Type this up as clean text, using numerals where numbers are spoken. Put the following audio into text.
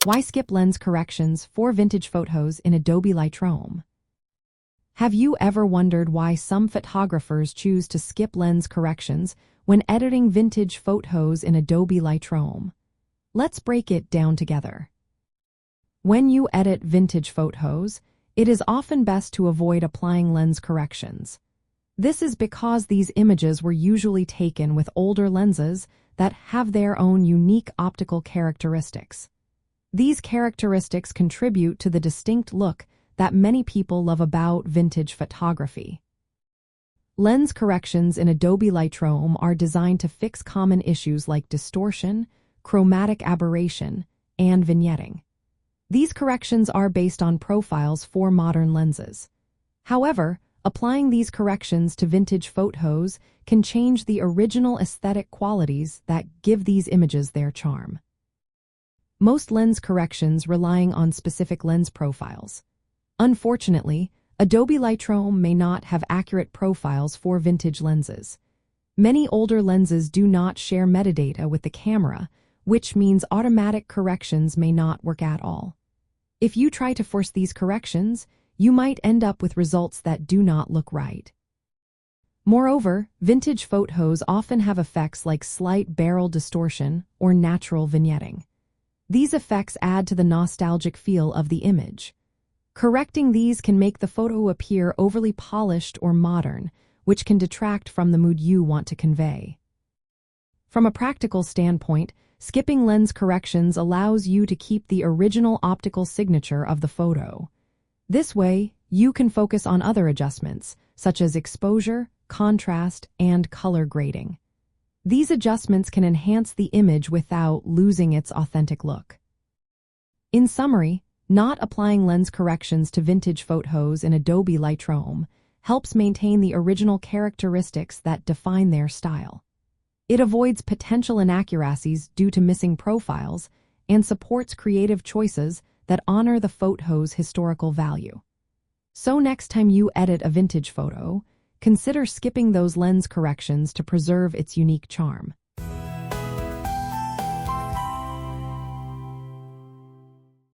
Why skip lens corrections for vintage photos in Adobe Lightroom? Have you ever wondered why some photographers choose to skip lens corrections when editing vintage photos in Adobe Lightroom? Let's break it down together. When you edit vintage photos, it is often best to avoid applying lens corrections. This is because these images were usually taken with older lenses that have their own unique optical characteristics. These characteristics contribute to the distinct look that many people love about vintage photography. Lens corrections in Adobe Lightroom are designed to fix common issues like distortion, chromatic aberration, and vignetting. These corrections are based on profiles for modern lenses. However, applying these corrections to vintage photos can change the original aesthetic qualities that give these images their charm. Most lens corrections relying on specific lens profiles. Unfortunately, Adobe Lightroom may not have accurate profiles for vintage lenses. Many older lenses do not share metadata with the camera, which means automatic corrections may not work at all. If you try to force these corrections, you might end up with results that do not look right. Moreover, vintage photos often have effects like slight barrel distortion or natural vignetting. These effects add to the nostalgic feel of the image. Correcting these can make the photo appear overly polished or modern, which can detract from the mood you want to convey. From a practical standpoint, skipping lens corrections allows you to keep the original optical signature of the photo. This way, you can focus on other adjustments, such as exposure, contrast, and color grading. These adjustments can enhance the image without losing its authentic look. In summary, not applying lens corrections to vintage photos in Adobe Lightroom helps maintain the original characteristics that define their style. It avoids potential inaccuracies due to missing profiles and supports creative choices that honor the photo's historical value. So next time you edit a vintage photo, consider skipping those lens corrections to preserve its unique charm.